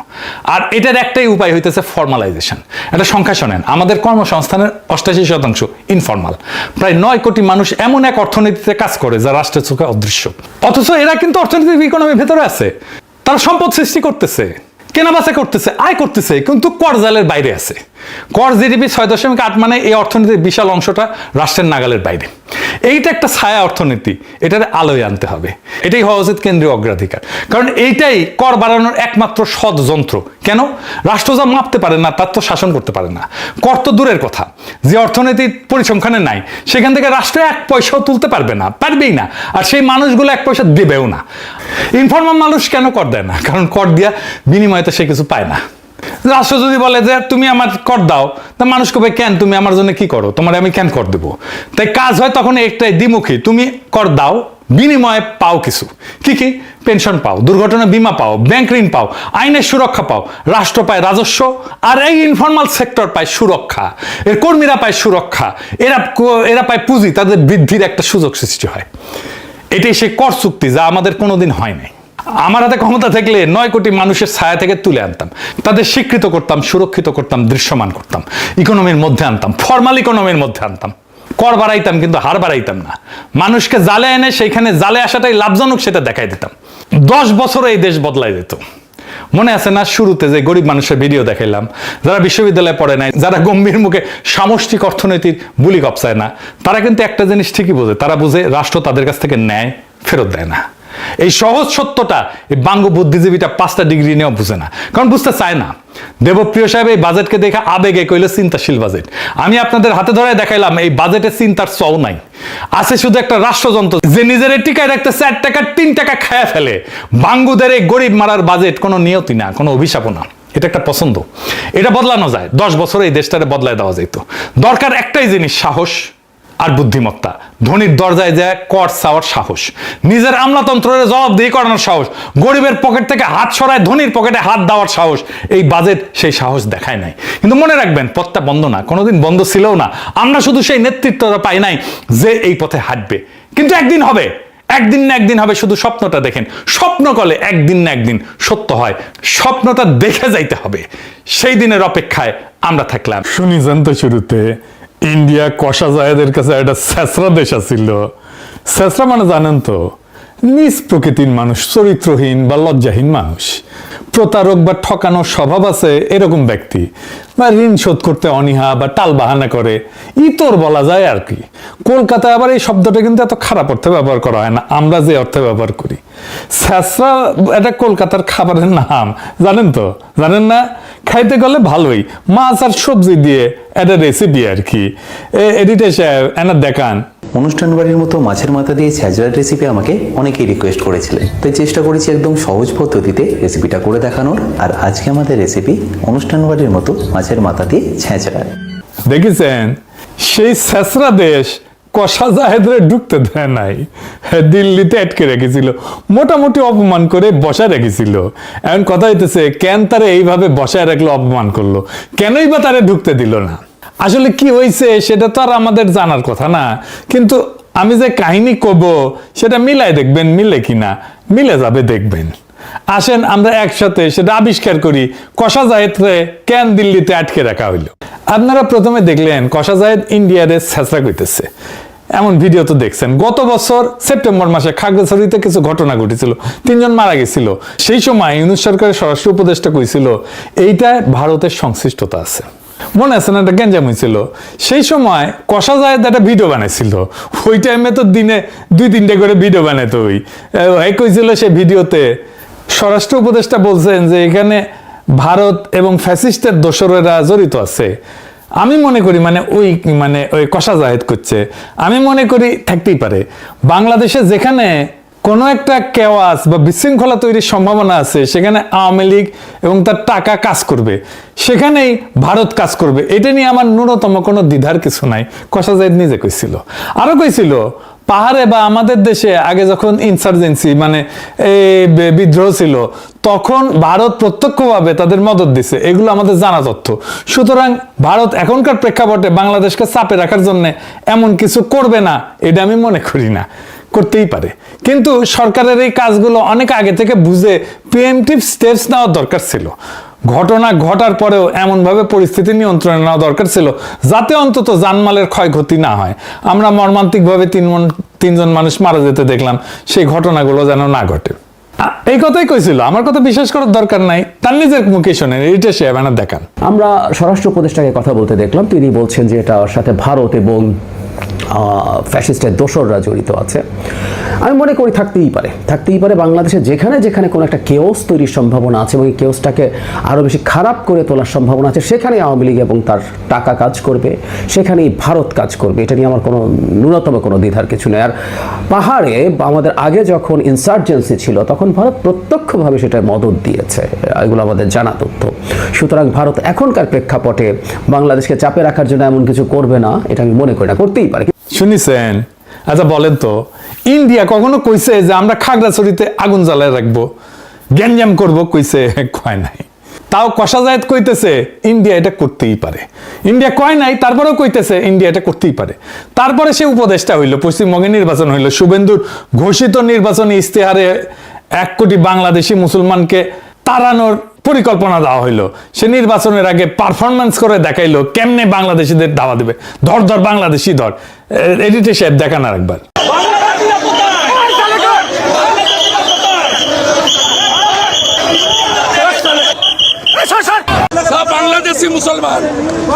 আর এটার একটাই উপায় হইতেছে ফর্মালাইজেশন। একটা সংখ্যা শোনেন, আমাদের কর্মসংস্থানের 88% ইনফর্মাল। প্রায় 9 কোটি মানুষ এমন এক অর্থনীতিতে কাজ করে যা রাষ্ট্রের চোখে অদৃশ্য, অথচ এরা কিন্তু অর্থনৈতিক ইকোনমির ভেতরে আছে। তারা সম্পদ সৃষ্টি করতেছে, কেনাবেচা করতেছে, আয় করতেছে, কিন্তু কর জালের বাইরে আছে। কর জিডিপি 6.8 মানে এই অর্থনীতির বিশাল অংশটা রাষ্ট্রের নাগালের বাইরে। এইটা একটা ছায়া অর্থনীতি, এটার আলোয় আনতে হবে। এটাই হওয়া উচিত কেন্দ্রীয় অগ্রাধিকার, কারণ এইটাই কর বাড়ানোর একমাত্র সৎ যন্ত্র। কেন? রাষ্ট্র যা মাপতে পারে না তার তো শাসন করতে পারে না। কর তো দূরের কথা, যে অর্থনীতির পরিসংখ্যানে নাই সেখান থেকে রাষ্ট্র 1 পয়সাও তুলতে পারবে না, পারবেই না। আর সেই মানুষগুলো 1 পয়সা দেবেও না। ইনফর্মাল মানুষ কেন কর দেয় না? কারণ কর দিয়া বিনিময়ে তো সে কিছু পায় না। রাষ্ট্র যদি বলে যে তুমি আমার কর দাও, তা মানুষ কবে কেন তুমি আমার জন্য কি করো, তোমার আমি কেন কর দেবো? তাই কাজ হয় তখন একটাই দ্বিমুখী, তুমি কর দাও, বিনিময়ে পাও কিছু। কি কি? পেনশন পাও, দুর্ঘটনা বীমা পাও, ব্যাংক ঋণ পাও, আইনের সুরক্ষা পাও, রাষ্ট্র পায় রাজস্ব, আর এই ইনফর্মাল সেক্টর পায় সুরক্ষা, এর কর্মীরা পায় সুরক্ষা, এরা পায় পুঁজি, তাদের বৃদ্ধির একটা সুযোগ সৃষ্টি হয়। এটাই সেই কর চুক্তি যা আমাদের কোনোদিন হয় নাই। আমার হাতে ক্ষমতা থাকলে 9 কোটি মানুষের ছায়া থেকে তুলে আনতাম, তাদের স্বীকৃত করতাম, সুরক্ষিত করতাম, দৃশ্যমান করতাম, ইকোনমির মধ্যে আনতাম, ফর্মাল ইকোনমির মধ্যে আনতাম। কর বাড়াইতাম কিন্তু হার বাড়াইতাম না। মানুষকে জালে এনে সেইখানে জালে আসাটাই লাভজনক সেটা দেখাই দিতাম। 10 বছরে এই দেশ বদলাই যেত। মনে আছে না শুরুতে যে গরিব মানুষের ভিডিও দেখাইলাম, যারা বিশ্ববিদ্যালয়ে পড়ে নাই, যারা গম্ভীর মুখে সামষ্টিক অর্থনীতির বুলি কপসায় না, তারা কিন্তু একটা জিনিস ঠিকই বোঝে, তারা বুঝে রাষ্ট্র তাদের কাছ থেকে ন্যায় ফেরত দেয় না। এই সহজ সত্যটা এই বাঙ্গু বুদ্ধিজীবীটা 5টা ডিগ্রি নিয়েও বুঝে না, কারণ বুঝতে চায় না। দেবপ্রিয় সাহেব এই বাজেটকে দেখে আবেগে কইল চিন্তাশীল বাজেট। আমি আপনাদের হাতে ধরে দেখাইলাম এই বাজেটে চিন্তার চও নাই, আছে শুধু একটা রাষ্ট্রযন্ত্র যে নিজের টিকায় রাখতে 4 টাকা 3 টাকা খায়া ফেলে। বাঙ্গুদের এই গরিব মারার বাজেট কোনো নিয়তি না, কোনো অভিশাপও না, এটা একটা পছন্দ। এটা বদলানো যায়, 10 বছরে এই দেশটারে বদলায় দেওয়া যেত। দরকার একটাই জিনিস, সাহস আর বুদ্ধিমত্তা। ধনীর দরজায় যায় কর চাওয়ার সাহস, নিজের আমলাতন্ত্রের জবাবদিহি করানোর সাহস, গরিবের পকেট থেকে হাত সরায় ধনীর পকেটে হাত দেওয়ার সাহস। এই বাজেট সেই সাহস দেখায় নাই। কিন্তু মনে রাখবেন, পথটা বন্ধ না, কোনোদিন বন্ধ ছিলও না। আমরা শুধু সেই নেতৃত্বটা পাই নাই যে এই পথে হাঁটবে। কিন্তু একদিন হবে, একদিন না একদিন হবে। শুধু স্বপ্নটা দেখেন, স্বপ্ন করলে একদিন না একদিন সত্য হয়। স্বপ্নটা দেখে যাইতে হবে, সেই দিনের অপেক্ষায় আমরা থাকলাম। শুনিছেন তো শুরুতে ইন্ডিয়া কষা জায়েদের কাছে একটা ছেঁচড়া দেশ ছিল। ছেঁচড়া মানে জানেন তো, নিজ প্রকৃতির মানুষ, চরিত্রহীন বা লজ্জাহীন মানুষ, প্রতারক বা ঠকানো স্বভাব আছে এরকম ব্যক্তি, বা ঋণ শোধ করতে অনীহা বা টাল বাহানা করে, ইতর বলা যায় আর কি। কলকাতায় আবার এই শব্দটা কিন্তু এত খারাপ অর্থে ব্যবহার করা হয় না, আমরা যে অর্থে ব্যবহার করি। ছেঁচড়া এটা কলকাতার খাবারের নাম, জানেন তো? জানেন না? খাইতে গেলে ভালোই, মাছ আর সবজি দিয়ে একটা রেসিপি আর কি। এডিটর সাহেব এনা দেখান। অনুষ্ঠান বাড়ির মতো মাছের মাথা দিয়ে ছ্যাঁচড়ার রেসিপি আমাকে অনেকেই রিকোয়েস্ট করেছিলেন, তাই চেষ্টা করেছি একদম সহজ পদ্ধতিতে রেসিপিটা করে দেখানোর। আর আজকে আমাদের রেসিপি অনুষ্ঠান বাড়ির মতো মাছের মাথা দিয়ে ছ্যাঁচড়া। দেখেছেন, সেই ছেঁচড়া দেশ কষা জাহেদরে ঢুকতে দেয় নাই, দিল্লিতে আটকে রেখেছিল, মোটামুটি অপমান করে বসায় রেখেছিল। এখন কথা হইতেছে, কেন তারে এইভাবে বসায় রাখলো, অপমান করলো, কেনই বা তারে ঢুকতে দিল না? আসলে কি হয়েছে সেটা তো আর আমাদের জানার কথা না, কিন্তু আমি যে কাহিনী কব সেটা মিলাই দেখবেন, মিলে কিনা। মিলে যাবে দেখবেন। আসেন আমরা একসাথে সেটা আবিষ্কার করি, কষা জাহেদরে কেন দিল্লিতে আটকে রাখা হইল। আপনারা প্রথমে দেখলেন কষা জাহেদ ইন্ডিয়ারে ছেঁচড়া কইতেছে, এমন ভিডিও তো দেখছেন। গত বছর সেপ্টেম্বর মাসে খাগড়াছড়িতে কিছু ঘটনা ঘটেছিল, 3 জন মারা গেছিল। সেই সময় ইউনূস সরকারের স্বরাষ্ট্র উপদেষ্টা কইছিল এইটায় ভারতের সংশ্লিষ্টতা আছে। মনে আছে না? একটা গ্যাঞ্জাম হয়েছিল। সেই সময় কষা জাহেদ একটা ভিডিও বানাইছিল। ওই টাইমে তো দিনে 2-3টা করে ভিডিও বানাইতো। ওই কইছিল সেই ভিডিওতে, স্বরাষ্ট্র উপদেষ্টা বলছেন যে এখানে ভারত এবং ফ্যাসিস্টের দোসরেরা জড়িত আছে। আমি মনে করি ওই কষা জাহেদ করছে, আমি মনে করি থাকতেই পারে। বাংলাদেশে যেখানে কোনো একটা কেওয়াস বা বিশৃঙ্খলা তৈরির সম্ভাবনা আছে, সেখানে আওয়ামী লীগ এবং তার টাকা কাজ করবে, সেখানেই ভারত কাজ করবে। এটা নিয়ে আমার ন্যূনতম কোনো দ্বিধার কিছু নাই। কষা জাহেদ নিজে কইছিল। আরো কইছিল, পাহাড়ে বা আমাদের দেশে আগে যখন ইনসার্জেন্সি বিদ্রোহ ছিল, তখন ভারত প্রত্যক্ষভাবে তাদের মদত দিছে। এগুলো আমাদের জানা তথ্য। সুতরাং ভারত এখনকার প্রেক্ষাপটে বাংলাদেশকে চাপে রাখার জন্য এমন কিছু করবে না, এটা আমি মনে করি না। করতেই পারে, কিন্তু সরকারের এই কাজগুলো অনেক আগে থেকে বুঝে প্রিএমটিভ স্টেপস নেওয়ার দরকার ছিল। ঘটনা ঘটার পরেও এমনভাবে পরিস্থিতি নিয়ন্ত্রণে নেওয়া দরকার ছিল যাতে অন্তত জানমালের ক্ষয়ক্ষতি না হয়। আমরা মর্মান্তিকভাবে 3 জন মানুষ মারা যেতে দেখলাম, সেই ঘটনাগুলো যেন না ঘটে। এই কথাই কইছিল, আমার কথা বিশ্বাস করার দরকার নাই, তার নিজের মুখে শোনেন। এইটা সে দেখান। আমরা স্বরাষ্ট্র উপদেষ্টাকে কথা বলতে দেখলাম, তিনি বলছেন যে এটার সাথে ভারত এবং ফ্যাসিস্টের দোসররা জড়িত আছে। আমি মনে করি থাকতেই পারে। বাংলাদেশে যেখানে যেখানে কোনো একটা কেওস তৈরির সম্ভাবনা আছে এবং এই কেওসটাকে আরও বেশি খারাপ করে তোলার সম্ভাবনা আছে, সেখানেই আওয়ামী লীগ এবং তার টাকা কাজ করবে, সেখানেই ভারত কাজ করবে। এটা নিয়ে আমার কোনো ন্যূনতম কোনো দ্বিধার কিছু নেই। আর পাহাড়ে আমাদের আগে যখন ইনসার্জেন্সি ছিল, তখন ভারত প্রত্যক্ষভাবে সেটা মদত দিয়েছে, এগুলো আমাদের জানা তথ্য। সুতরাং ভারত এখনকার প্রেক্ষাপটে বাংলাদেশকে চাপে রাখার জন্য এমন কিছু করবে না, এটা আমি মনে করি না। করতেই পারে। শুনিছেন? আচ্ছা বলেন তো, ইন্ডিয়া কখনো কইছে যে আমরা খাগড়াছড়িতে আগুন জ্বালায় রাখবো, গ্যাঞ্জাম করবো? কইছে? কয় নাই। তাও কষা জাহেদ কইতেছে ইন্ডিয়া এটা করতেই পারে। ইন্ডিয়া কয় নাই, তারপরেও কইতেছে ইন্ডিয়া এটা করতেই পারে। তারপরে সে উপদেষ্টা হইল, পশ্চিমবঙ্গে নির্বাচন হইল, শুভেন্দুর ঘোষিত নির্বাচনী ইশতেহারে 1 কোটি বাংলাদেশি মুসলমানকে তাড়ানোর পরিকল্পনা দেওয়া হইলো। সে নির্বাচনের আগে পারফরমেন্স করে দেখাইলো কেমনে বাংলাদেশিদের দাওয়া দেবে। ধর বাংলাদেশি ধর। এডিটর সাহেব দেখান আর একবার। সব বাংলাদেশি মুসলমান,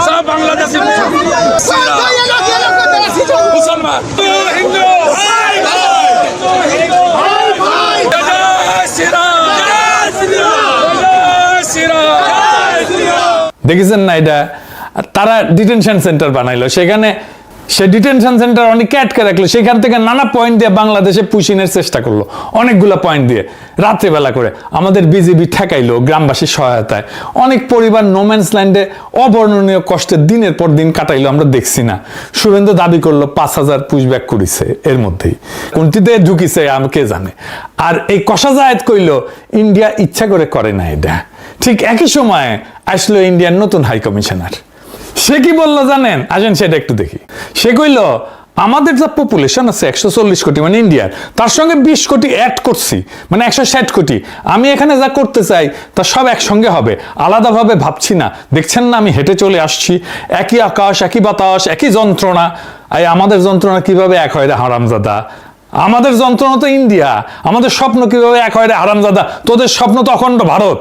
সব বাংলাদেশি মুসলমান, হিন্দু দেখেছেন না এটা? তারা ডিটেনশন সেন্টার বানাইলো, সেখানে সে ডিটেনশন সেন্টার অনেকে আটকে রাখলো, সেখান থেকে নানা পয়েন্ট দিয়ে বাংলাদেশে পুশিনের চেষ্টা করলো, অনেকগুলো পয়েন্ট দিয়ে রাত্রেবেলা করে আমাদের বিজিবি ঠেকাইলো গ্রামবাসীর সহায়তায়। অনেক পরিবার নোম্যান্স ল্যান্ডে অবর্ণনীয় কষ্টে দিনের পর দিন কাটাইলো, আমরা দেখছি না। শুভেন্দু দাবি করলো 5,000 পুশব্যাক করেছে, এর মধ্যেই কোনটিতে ঢুকিছে আমাকে জানে। আর এই কষা জায়েদ কইলো ইন্ডিয়া ইচ্ছা করে না এটা। ঠিক একই সময়ে আসলো ইন্ডিয়ার নতুন হাই কমিশনার। সে কি বললো জানেন? আসেন সেটা একটু দেখি। সে কইল আমাদের যা পপুলেশন আছে 140 কোটি মানে ইন্ডিয়ার, তার সঙ্গে 20 কোটি অ্যাড করছি, মানে 160 কোটি। আমি এখানে যা করতে চাই তা সব একসঙ্গে হবে, আলাদাভাবে ভাবছি না। দেখছেন না আমি হেঁটে চলে আসছি, একই আকাশ, একই বাতাস, একই যন্ত্রণা। এই আমাদের যন্ত্রণা কিভাবে এক হয় রে হারামজাদা? আমাদের যন্ত্রণা তো ইন্ডিয়া, আমাদের স্বপ্ন কিভাবে এক হয় রে হারামজাদা? তোদের স্বপ্ন তো অখণ্ড ভারত।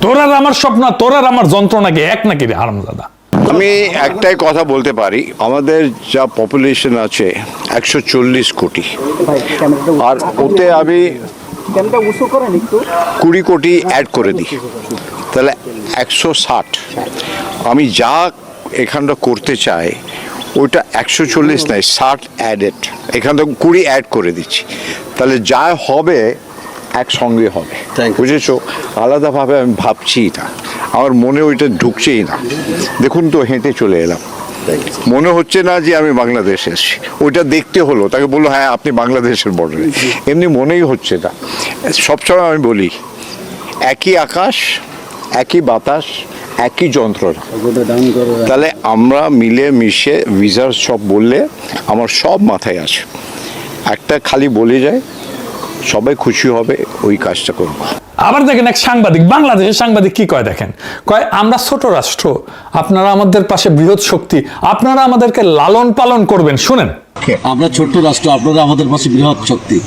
তোর আর আমার স্বপ্ন, তোর আর আমার যন্ত্রণা কি এক নাকি রে হারামজাদা? আমি একটাই কথা বলতে পারি, আমাদের যা পপুলেশন আছে 140 কোটি, আর ওতে আমি 20 কোটি অ্যাড করে দিই, তাহলে 160। আমি যা এখানটা করতে চাই ওইটা 140 নয়, 60 অ্যাডেড, এখানটা 20 অ্যাড করে দিচ্ছি, তাহলে যা হবে একসঙ্গে হবে, বুঝেছো? আলাদাভাবে আমি ভাবছি না, আমার মনে ওইটা ঢুকছেই না। দেখুন তো হেঁটে চলে এলাম, মনে হচ্ছে না যে আমি বাংলাদেশে এসেছি। ওইটা দেখতে হলো, তাকে বললো হ্যাঁ আপনি বাংলাদেশের বর্ডারে, এমনি মনেই হচ্ছে না। সবসময় আমি বলি একই আকাশ, একই বাতাস, একই যন্ত্রণা। তাহলে আমরা মিলে মিশে ভিসার সব বললে আমার সব মাথায় আছে, একটা খালি বলে যায় সবাই খুশি হবে, ওই কাজটা করবো। আবার দেখেন এক সাংবাদিক, বাংলাদেশের সাংবাদিক কি কয় দেখেন, কয় আমরা ছোট রাষ্ট্র, আপনারা আমাদের পাশে বৃহৎ শক্তি, আপনারা আমাদেরকে লালন পালন করবেন। শুনেন, আমরা ছোট্ট রাষ্ট্র, আপনারা আমাদের পাশে বৃহৎ শক্তি,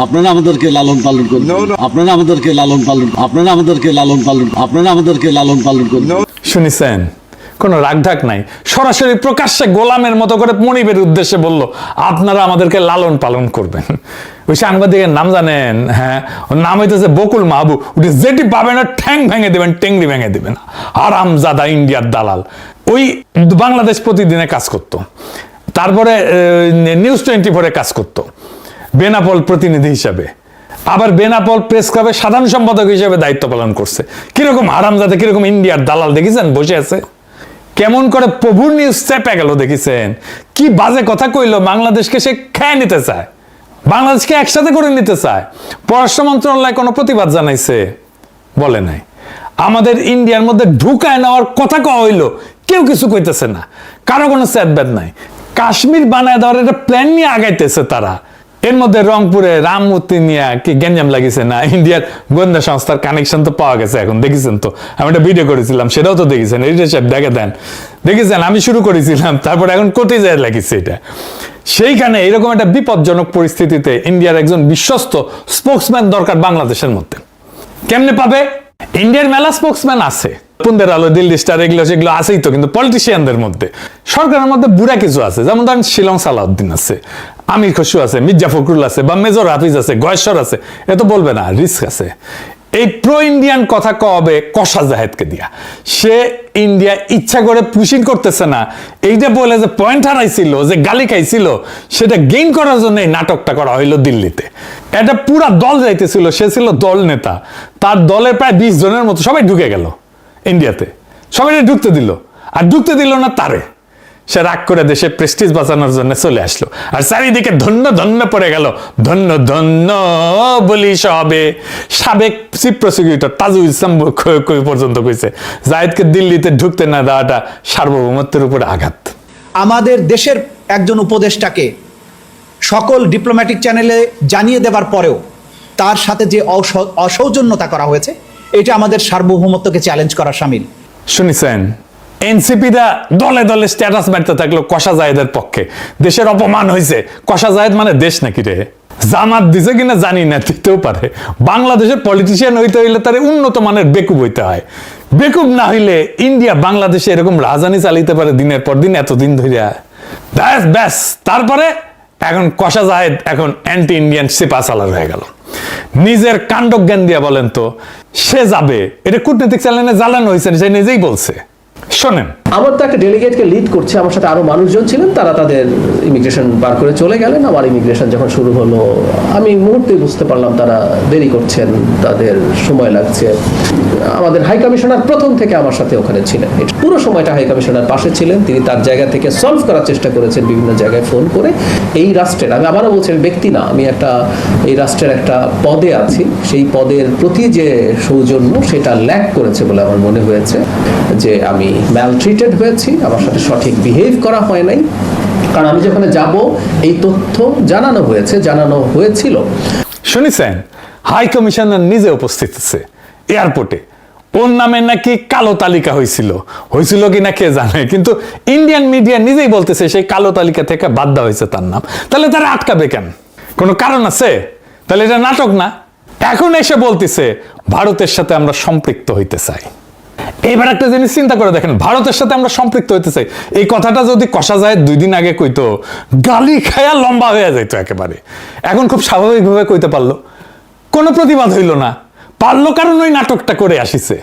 আপনারা আমাদেরকে লালন পালন করুন, আপনারা আমাদেরকে লালন পালন, আপনারা আমাদেরকে লালন পালন, আপনারা আমাদেরকে লালন পালন করুন। শুনেছেন? কোনো রাগঢাক নাই, সরাসরি প্রকাশ্যে গোলামের মতো করে মনিবের উদ্দেশ্যে বলল আপনারা আমাদেরকে লালন পালন করবেন। ওই সাংবাদিকের নাম জানেন? হ্যাঁ, ওর নাম হইতেছে বকুল মাহবুব। উনি যেটি পাবেন না ঠ্যাং ভেঙে দেবেন, টেংরি ভেঙে দেবেন। আরামজাদা ইন্ডিয়ার দালাল। ওই বাংলাদেশ প্রতিদিনে কাজ করত, তারপরে নিউজ 24-এ কাজ করত বেনাপোল প্রতিনিধি হিসাবে, আবার বেনাপোল প্রেস ক্লাবের সাধারণ সম্পাদক হিসেবে দায়িত্ব পালন করছে। কিরকম আরামজাদা, কিরকম ইন্ডিয়ার দালাল দেখেছেন? বসে আছে কেমন করে প্রভুর নিউজ চেপে গেল দেখেছেন? কি বাজে কথা কইলো, বাংলাদেশকে সে খেয়ে নিতে চায়, বাংলাদেশকে একসাথে করে নিতে চায়। পররাষ্ট্র মন্ত্রণালয় কোনো প্রতিবাদ জানাইছে? বলে নাই। আমাদের ইন্ডিয়ার মধ্যে ঢুকায় নেওয়ার কথা কওয়া হইলো, কেউ কিছু কইতেছে না, কারো কোনো স্যাদব্যাদ নাই। কাশ্মীর বানায় দেওয়ার একটা প্ল্যান নিয়ে আগাইতেছে তারা। এর মধ্যে রংপুরে রামমূর্তি নিয়ে কি গ্যাঞ্জাম লাগিয়েছে না? ইন্ডিয়ার গোয়েন্দা সংস্থার কানেকশন তো পাওয়া গেছে এখন, দেখেছেন তো? আমি একটা ভিডিও করেছিলাম, সেটাও তো দেখেছেন। এডিটর সাহেব দেখে দেন, দেখেছেন? আমি শুরু করেছিলাম, তারপর এখন কোটি যায় লাগিয়েছে এটা। সেইখানে এরকম একটা বিপজ্জনক পরিস্থিতিতে ইন্ডিয়ার একজন বিশ্বস্ত স্পোক্সম্যান দরকার বাংলাদেশের মধ্যে। কেমনে পাবে? ইন্ডিয়ার মেলা স্পোক্সম্যান আছে, পুন্দের আলো, দিল্লি স্টার, এগুলো সেগুলো আছেই তো, কিন্তু পলিটিশিয়ানদের মধ্যে, সরকারের মধ্যে বুড়া কিছু আছে, যেমন ধরেন শিলং সালাউদ্দিন আছে, আমির খসরু আছে, মির্জা ফখরুল আছে, বা মেজর হাফিজ আছে, গয়েশ্বর আছে। এ তো বলবে না, রিস্ক আছে। এই প্রো ইন্ডিয়ান কথা কবে কষা জাহেদকে দিয়া, সে ইন্ডিয়া ইচ্ছা করে পুশিং করতেছে না, এইটা বলে যে পয়েন্ট হারাইছিল, যে গালি খাইছিল, সেটা গেইন করার জন্য এই নাটকটা করা হইলো দিল্লিতে। এটা পুরা দল যাইতেছিল, সে ছিল দল নেতা, তার দলের প্রায় 20 জনের মতো সবাই ঢুকে গেল ইন্ডিয়াতে, সবাই ঢুকতে দিল, আর ঢুকতে দিল না তারে। সে রাগ করে দেশে প্রেস্টিজ বাঁচানোর জন্য চলে আসলো, আর চারিদিকে ধন্য ধন্য পড়ে গেল, ধন্য ধন্য বলি সবে। সাবেক চিফ প্রসিকিউটর তাজুল ইসলাম পর্যন্ত কইছে জায়েদকে দিল্লিতে ঢুকতে না দেওয়াটা সার্বভৌমত্বের উপরে আঘাত। আমাদের দেশের একজন উপদেষ্টাকে সকল ডিপ্লোম্যাটিক চ্যানেলে জানিয়ে দেওয়ার পরেও তার সাথে যে অসৌজন্যতা করা হয়েছে, এটা আমাদের সার্বভৌমত্বকে চ্যালেঞ্জ করা শামিল। শুনেছেন? এনসিপিরা দলে দলে স্ট্যাটাস মারতে থাকলো কষা জায়েদের পক্ষে। দেশের অপমান হয়েছে। কষা জায়েদ মানে দেশ নাকি রে? জামাত দিছে কিনা জানি না, দিতেও পারে। বাংলাদেশের পলিটিশিয়ান হইতে হইলে তার উন্নত মানের বেকুব হইতে হয়। বেকুব না হইলে ইন্ডিয়া বাংলাদেশে এরকম রাজধানী চালিতে পারে দিনের পর দিন, এতদিন ধরিয়া। ব্যাস তারপরে এখন কষা জায়েদ এখন অ্যান্টি ইন্ডিয়ান সিপা সালার হয়ে গেল। নিজের কাণ্ডজ্ঞান দিয়া বলেন তো, সে যাবে, এটা কূটনৈতিক চ্যানেলে জ্বালানো হয়েছে, সে নিজেই বলছে। শোনেন, আমার তো একটা ডেলিগেটকে লিড করছে, আমার সাথে আরো মানুষজন ছিলেন, তারা তাদের ইমিগ্রেশন বার করে চলে গেলেন। আমার ইমিগ্রেশন যখন শুরু হলো, আমি মুহূর্তে বুঝতে পারলাম তারা দেরি করছেন, তাদের সময় লাগছে। আমাদের হাই কমিশনার প্রথম থেকে আমার সাথে ওখানে ছিলেন, পুরো সময়টা হাই কমিশনার পাশে ছিলেন। তিনি তার জায়গা থেকে সলভ করার চেষ্টা করেছেন বিভিন্ন জায়গায় ফোন করে। এই রাষ্ট্রের, আমি আবারও বলছি, আমি ব্যক্তি না, আমি এই রাষ্ট্রের একটা পদে আছি, সেই পদের প্রতি যে সৌজন্য সেটা ল্যাক করেছে বলে আমার মনে হয়েছে। যে আমি ম্যালট্রিটেড হয়েছি, আমার সাথে সঠিক বিহেভ করা হয় নাই, কারণ আমি যেখানে যাব এই তথ্য জানানো হয়েছিল। শুনেছেন, হাই কমিশনার নিজে উপস্থিত আছে এয়ারপোর্টে। ওর নামে নাকি কালো তালিকা হয়েছিল কিনা কে জানে, কিন্তু ইন্ডিয়ান মিডিয়া নিজেই বলতেছে সেই কালো তালিকা থেকে বাদ দেওয়া হয়েছে তার নাম। তাহলে তারা আটকাবে কেন? কোনো কারণ আছে? তাহলে এটা নাটক না? এখন এসে বলতেছে ভারতের সাথে আমরা সম্পৃক্ত হইতে চাই। এবার একটা জিনিস চিন্তা করে দেখেন, ভারতের সাথে আমরা সম্পৃক্ত হইতে চাই, এই কথাটা যদি কষা যায় 2 দিন আগে কইতো, গালি খায়া লম্বা হয়ে যাইতো একেবারে। এখন খুব স্বাভাবিকভাবে কইতে পারলো, কোনো প্রতিবাদ হইল না। পারলো কারণ ওই নাটকটা করে আসিছে।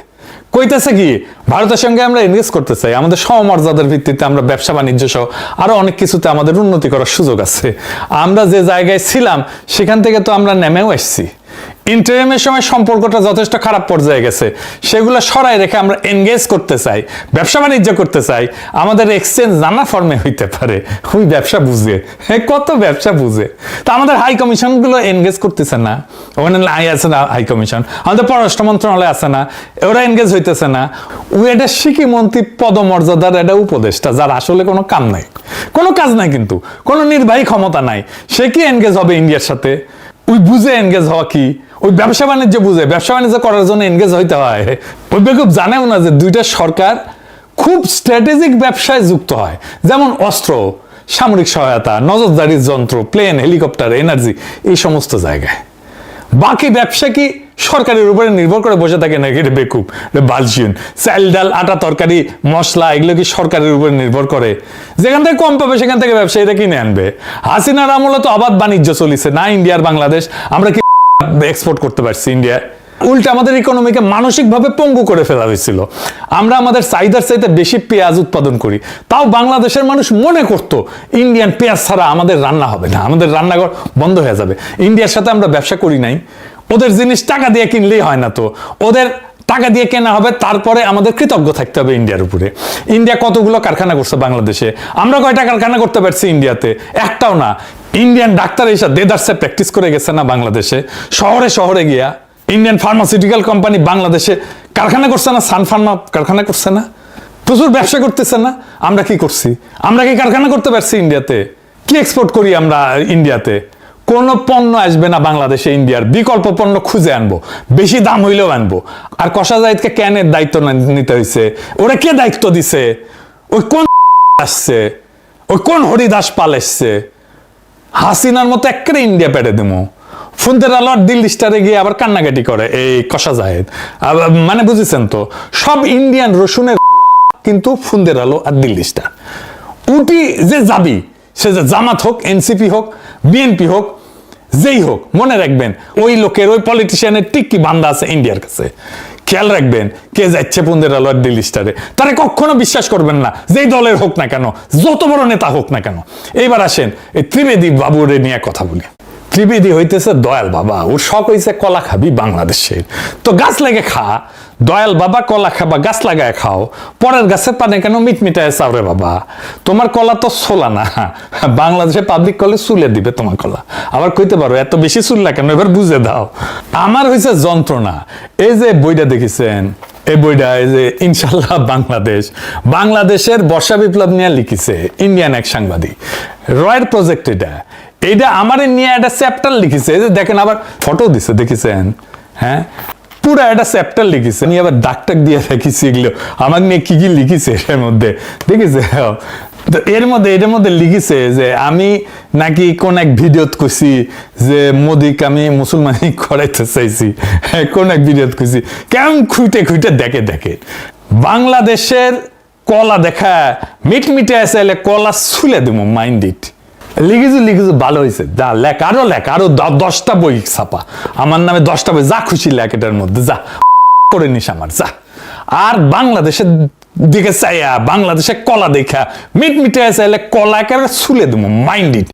কইতেছে কি, ভারতের সঙ্গে আমরা এনগেজ করতে চাই, আমাদের সমমর্যাদার ভিত্তিতে আমরা ব্যবসা বাণিজ্য সহ আরো অনেক কিছুতে আমাদের উন্নতি করার সুযোগ আছে। আমরা যে জায়গায় ছিলাম সেখান থেকে তো আমরা নেমেও আসছি। ইন্টারিমের সময় সম্পর্কটা যথেষ্ট খারাপ পর্যায়ে গেছে, সেগুলো সরাই রেখে আমরা এনগেজ করতে চাই, ব্যবসা বাণিজ্য করতে চাই। আমাদের এক্সচেঞ্জ নানা ফর্মে হইতে পারে। ওই ব্যবসা বুঝে, কত ব্যবসা বুঝে। তা আমাদের হাই কমিশনগুলো এনগেজ করতেছে না, ওখানে আছে না হাই কমিশন, আমাদের পররাষ্ট্র মন্ত্রণালয় আছে না, ওরা এনগেজ হইতেছে না। ওই এটা শিক্ষি মন্ত্রী পদমর্যাদার একটা উপদেষ্টা, যার আসলে কোনো কাম নাই, কোনো কাজ নাই, কিন্তু কোনো নির্বাহী ক্ষমতা নাই। সে কি এনগেজ হবে ইন্ডিয়ার সাথে? ওই বুঝে এনগেজ হওয়া কি? ওই ব্যবসা বাণিজ্য বুঝে, ব্যবসা বাণিজ্য করার জন্য এনগেজ হইতে হয়। ওই বেকুব জানেও না যে দুইটা সরকার খুব স্ট্র্যাটেজিক ব্যবসায় যুক্ত হয়, যেমন অস্ত্র, সামরিক সহায়তা, নজরদারির যন্ত্র, প্লেন, হেলিকপ্টার, এনার্জি, এই সমস্ত জায়গায়। বাকি ব্যবসা কি সরকারের উপরে নির্ভর করে বসে থাকে নাকি? এটা বেকুব, বালশিয়ন। চাল ডাল আটা তরকারি মশলা এগুলো কি সরকারের উপরে নির্ভর করে? যেখান থেকে কম পাবে সেখান থেকে ব্যবসায়ীরা কিনে আনবে। হাসিনার আমলে তো অবাধ বাণিজ্য চলিছে না ইন্ডিয়ার বাংলাদেশ, আমরা কি এক্সপোর্ট করতে পারছি ইন্ডিয়া? উল্টে আমাদের ইকোনমিকে মানসিকভাবে পঙ্গু করে ফেলা হয়েছিল। আমরা আমাদের চাহিদার চাইতে বেশি পেঁয়াজ উৎপাদন করি, তাও বাংলাদেশের মানুষ মনে করতো ইন্ডিয়ান পেঁয়াজ ছাড়া আমাদের রান্না হবে না, আমাদের রান্নাঘর বন্ধ হয়ে যাবে। ইন্ডিয়ার সাথে আমরা ব্যবসা করি নাই, ওদের জিনিস টাকা দিয়ে কিনলেই হয় না, তো ওদের টাকা দিয়ে কেনা হবে, তারপরে আমাদের কৃতজ্ঞ থাকতে হবে ইন্ডিয়ার উপরে। ইন্ডিয়া কতগুলো কারখানা করছে বাংলাদেশে, আমরা কয়টা কারখানা করতে পারছি ইন্ডিয়াতে? একটাও না। ইন্ডিয়ান ডাক্তার এসে দেদারসে প্র্যাকটিস করে গেছে না বাংলাদেশে, শহরে শহরে গিয়া। ইন্ডিয়ান ফার্মাসিউটিক্যাল কোম্পানি বাংলাদেশে কারখানা করছে না, সান ফার্মা কারখানা করছে না, প্রচুর ব্যবসা করতেছে না। আমরা কি করছি? আমরা কি কারখানা করতে পারছি ইন্ডিয়াতে? কি এক্সপোর্ট করি আমরা ইন্ডিয়াতে? কোন পণ্য আসবে না বাংলাদেশে ইন্ডিয়ার, বিকল্প পণ্য খুঁজে আনবো, বেশি দাম হইলেও আনবো। আর কষা জাহিদকে কেন দায়িত্ব নিতে হয়েছে? ওরা কে দায়িত্ব দিছে? ওই কোন আসছে? ওই কোন হরিদাস পাল এসছে? হাসিনার মতো একেবারে ইন্ডিয়া পেটে দেবো। ফুন্দের আলো আর দিল্লি স্টারে গিয়ে আবার কান্নাকাটি করে এই কষা জাহেদ। মানে বুঝেছেন তো, সব ইন্ডিয়ান রসুনের কিন্তু ফুন্দের আলো আর দিল্লি স্টার। উটি যে যাবি, সে যে জামাত হোক, এনসিপি হোক, বিএনপি হোক, যেই হোক, মনে রাখবেন ওই লোকের, ওই পলিটিশিয়ানের টিকি বান্ধা আছে ইন্ডিয়ার কাছে। খেয়াল রাখবেন কে যাচ্ছে পুন্দের আলো আর দিল্লি স্টারে, তারা কখনো বিশ্বাস করবেন না, যেই দলের হোক না কেন, যত বড় নেতা হোক না কেন। এইবার আসেন এই ত্রিবেদী বাবুরে নিয়ে কথা বলি। ত্রিবেদী হইতেছে দয়াল বাবা, ওর শখ হইছে কলা খাবি বাংলাদেশের, তো গাছ লেগে খা। দয়াল বাবা কলা খাবা, গাছ লাগায় খাও, পরের গাছের পানে কেন মিটমিটায় চাও রে বাবা। তোমার কলা তো ছোলা না, বাংলাদেশে পাবলিক কলে চুলে দিবে তোমার কলা। আবার কইতে পারো এত বেশি চুললা কেন, এবার বুঝে দাও। আমার হইছে যন্ত্রণা, এই যে বইটা দেখেছেন, এই বইটা এই যে ইনশাল্লাহ বাংলাদেশ, বাংলাদেশের বর্ষা বিপ্লব নিয়ে লিখিছে ইন্ডিয়ান এক সাংবাদিক, রয়ের প্রজেক্ট। এইটা আমার নিয়ে একটা চ্যাপ্টার লিখেছে, এই যে দেখেন, আবার ফটো দিছে, দেখেছেন? হ্যাঁ, পুরো একটা চ্যাপ্টার লিখেছে, নিয়ে আবার দাগ টাক দিয়ে দেখিছি এগুলো আমার নিয়ে কি কি লিখেছে এর মধ্যে, দেখেছে? এটার মধ্যে লিখেছে যে আমি নাকি কোন এক ভিডিওত কইছি যে মোদিকে আমি মুসলমানি করাইতে চাইছি, কোন এক ভিডিওত কইছি। কেমন খুঁটে খুঁটে দেখে বাংলাদেশের কলা দেখা মিটমিটে আছে, কলা ছুলে দেবো মাইন্ড ইট। লিখেছো ভালো হয়েছে, যা লেখ, আরো 10টা বই ছাপা, আমার নামে 10টা বই, যা খুশি লেখ এটার মধ্যে, যা করে নিস আমার, যা। আর বাংলাদেশের দিকে চাইয়া বাংলাদেশে কলা দেখা মিট মিটে চাইলে কলা একেবারে ছুলে দেবো মাইন্ড ইট।